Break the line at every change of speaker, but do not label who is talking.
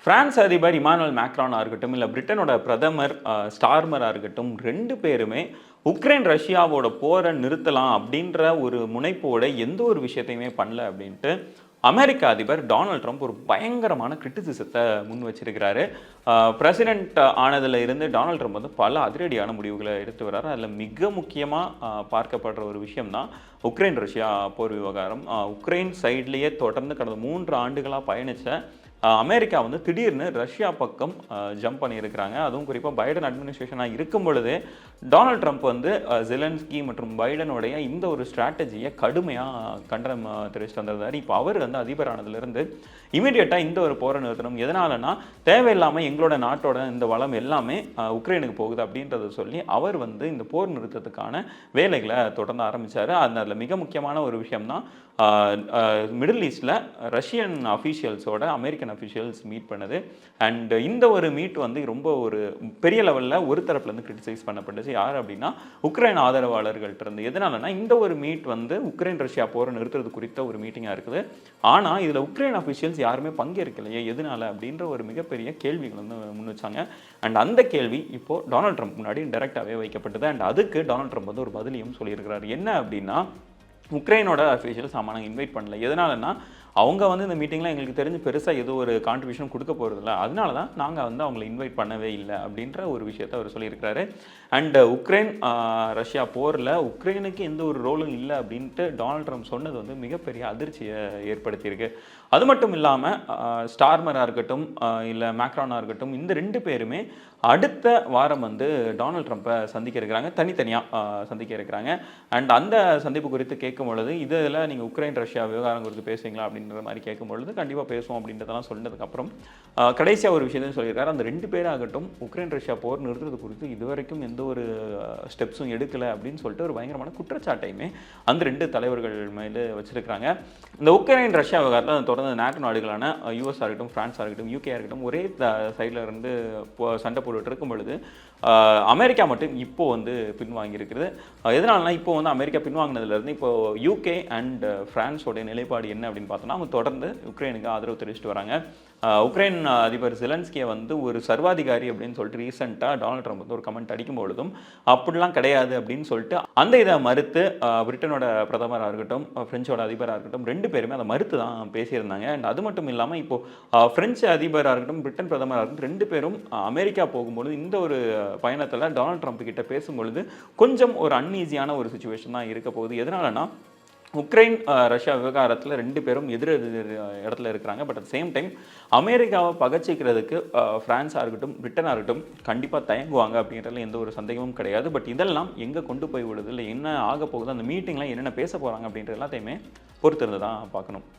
France அதிபர் Emmanuel மேக்ரானா இருக்கட்டும், இல்ல பிரிட்டனோட பிரதமர் ஸ்டார்மரா இருக்கட்டும், 2 பேருமே உக்ரைன் ரஷ்யாவோட போரை நிறுத்தலாம் அப்படின்ற ஒரு முனைப்போட எந்த ஒரு விஷயத்தையுமே பண்ணல அப்படின்ட்டு அமெரிக்க அதிபர் டொனால்ட் ட்ரம்ப் ஒரு பயங்கரமான கிரிட்டிசிசத்தை முன் வச்சிருக்கிறாரு. பிரசிடென்ட் ஆனதுல இருந்து டொனால்ட் ட்ரம்ப் வந்து பல அதிரடியான முடிவுகளை எடுத்து வர்றாரு. அதில் மிக முக்கியமாக பார்க்கப்படுற ஒரு விஷயம் தான் உக்ரைன் ரஷ்யா போர் விவகாரம். உக்ரைன் சைட்லேயே தொடர்ந்து கடந்த 3 ஆண்டுகளாக பயணித்த அமெரிக்கா வந்து திடீர்னு ரஷ்யா பக்கம் ஜம்ப் பண்ணியிருக்கிறாங்க. அதுவும் குறிப்பாக பைடன் அட்மினிஸ்ட்ரேஷனாக இருக்கும் பொழுதே டொனால்ட் ட்ரம்ப் வந்து ஜெலன்ஸ்கி மற்றும் பைடனுடைய இந்த ஒரு ஸ்ட்ராட்டஜியை கடுமையாக கண்டனம் தெரிவிச்சுட்டு வந்திருந்தார். இப்போ அவர் வந்து அதிபரானதுலேருந்து இமீடியட்டாக இந்த ஒரு போரை நிறுத்தணும். எதனாலனா தேவையில்லாமல் எங்களோட நாட்டோட இந்த வளம் எல்லாமே உக்ரைனுக்கு போகுது அப்படின்றத சொல்லி அவர் வந்து இந்த போர் நிறுத்தத்துக்கான வேலைகளை தொடர்ந்து ஆரம்பித்தார். அதில் மிக முக்கியமான ஒரு விஷயம் தான் மிடில் ஈஸ்டில் ரஷ்யன் அஃபீஷியல்ஸோட அமெரிக்கன் அஃபீஷியல்ஸ் மீட் பண்ணுது. அண்ட் இந்த ஒரு மீட் வந்து ரொம்ப ஒரு பெரிய லெவலில் ஒரு தரப்புலேருந்து கிரிட்டிசைஸ் பண்ணப்பட்டுச்சு. யார் அப்படின்னா உக்ரைன் ஆதரவாளர்கள்ட்ட இருந்து. எதனாலனா இந்த ஒரு மீட் வந்து உக்ரைன் ரஷ்யா போரை நிறுத்துறது குறித்த ஒரு மீட்டிங்காக இருக்குது. ஆனால் இதில் உக்ரைன் அஃபீஷியல்ஸ் யாருமே பங்கேற்கலையே, எதனால அப்படின்ற ஒரு மிகப்பெரிய கேள்விகள் வந்து முன் வச்சாங்க. அண்ட் அந்த கேள்வி இப்போ டொனால்ட் ட்ரம்ப் முன்னாடி டைரெக்டாகவே வைக்கப்பட்டது. அண்ட் அதுக்கு டொனால்ட் ட்ரம்ப் வந்து ஒரு பதிலையும் சொல்லியிருக்கிறார். என்ன அப்படின்னா, உக்ரைனோட அஃபீஷியல்ஸ் நாங்கள் இன்வைட் பண்ணல. எதனாலன்னா அவங்க வந்து இந்த மீட்டிங்கில் எங்களுக்கு தெரிஞ்சு பெருசாக எதுவும் ஒரு கான்ட்ரிபியூஷன் கொடுக்க போகிறதில்ல, அதனால தான் நாங்கள் வந்து அவங்களை இன்வைட் பண்ணவே இல்லை அப்படின்ற ஒரு விஷயத்தை அவர் சொல்லியிருக்கிறாரு. அண்ட் உக்ரைன் ரஷ்யா போரில் உக்ரைனுக்கு எந்த ஒரு ரோலும் இல்லை அப்படின்ட்டு டொனால்ட் ட்ரம்ப் சொன்னது வந்து மிகப்பெரிய அதிர்ச்சியை ஏற்படுத்தியிருக்கு. அது மட்டும் இல்லாமல் ஸ்டார்மராக இருக்கட்டும் இல்லை மேக்ரானாக இருக்கட்டும், இந்த 2 பேருமே அடுத்த வாரம் வந்து டொனால்ட் ட்ரம்ப்பை சந்திக்க இருக்கிறாங்க, தனித்தனியாக சந்திக்க இருக்கிறாங்க. அண்ட் அந்த சந்திப்பு குறித்து கேட்கும் பொழுது இதில் நீங்கள் உக்ரைன் ரஷ்யா விவகாரம் குறித்து பேசுவீங்களா அப்படின்ற மாதிரி கேட்கும் பொழுது கண்டிப்பாக பேசுவோம் அப்படின்றதெல்லாம் சொன்னதுக்கப்புறம் கடைசியாக ஒரு விஷயத்தையும் சொல்லியிருக்காரு. அந்த 2 பேராகட்டும் உக்ரைன் ரஷ்யா போர் நிறுத்துறது குறித்து இதுவரைக்கும் எந்த ஒரு ஸ்டெப்ஸும் எடுக்கலை அப்படின்னு சொல்லிட்டு ஒரு பயங்கரமான குற்றச்சாட்டையுமே அந்த 2 தலைவர்கள் மேலே வச்சிருக்கிறாங்க. இந்த உக்ரைன் ரஷ்யா விவகாரத்தில் தொடர்ந்து நேட்டோ நாடுகளான யூஎஸ்ஆ இருக்கட்டும், பிரான்ஸாக இருக்கட்டும், யூகே இருக்கட்டும் ஒரே சைடில் இருந்து சண்டை போட்டுட்டு இருக்கும் பொழுது அமெரிக்கா மட்டும் இப்போ வந்து பின்வாங்கியிருக்கிறது. எதனாலனா இப்போ வந்து அமெரிக்கா பின்வாங்கினதுலேருந்து இப்போ யூகே அண்ட் பிரான்ஸோடைய நிலைப்பாடு என்ன அப்படின்னு பார்த்தோம்னா, அவங்க தொடர்ந்து உக்ரைனுக்கு ஆதரவு தெரிவிச்சுட்டு வராங்க. உக்ரைன் அதிபர் ஜெலன்ஸ்கியை வந்து ஒரு சர்வாதிகாரி அப்படின்னு சொல்லிட்டு ரீசெண்டாக டொனால்ட் ட்ரம்ப் வந்து ஒரு கமெண்ட் அடிக்கும் பொழுதும் அப்படிலாம் கிடையாது அப்படின்னு சொல்லிட்டு அந்த இதை மறுத்து பிரிட்டனோட பிரதமராக இருக்கட்டும், பிரெஞ்சோட அதிபராக இருக்கட்டும் 2 பேருமே அதை மறுத்து தான் பேசியிருந்தாங்க. அண்ட் அது மட்டும் இல்லாமல் இப்போது பிரெஞ்சு அதிபராக இருக்கட்டும், பிரிட்டன் பிரதமராக இருக்கட்டும் 2 பேரும் அமெரிக்கா போகும்பொழுது இந்த ஒரு பயணத்தில் டொனால்ட் ட்ரம்ப் கிட்ட பேசும்பொழுது கொஞ்சம் ஒரு அன்ஈஸியான ஒரு சுச்சுவேஷன் தான் இருக்க போகுது. எதனாலனா உக்ரைன் ரஷ்யா விவகாரத்தில் 2 பேரும் எதிர் இடத்துல இருக்கிறாங்க. பட் அட் சேம் டைம் அமெரிக்காவை பகச்சிக்கிறதுக்கு ஃப்ரான்ஸாக இருக்கட்டும், பிரிட்டனாக இருக்கட்டும் கண்டிப்பாக தயங்குவாங்க அப்படின்றதுல எந்த ஒரு சந்தேகமும் கிடையாது. பட் இதெல்லாம் எங்கே கொண்டு போய் விடுது, இல்லை என்ன ஆக போகுது, அந்த மீட்டிங்லாம் என்னென்ன பேச போகிறாங்க அப்படின்ற எல்லாத்தையுமே பொறுத்திருந்து தான் பார்க்கணும்.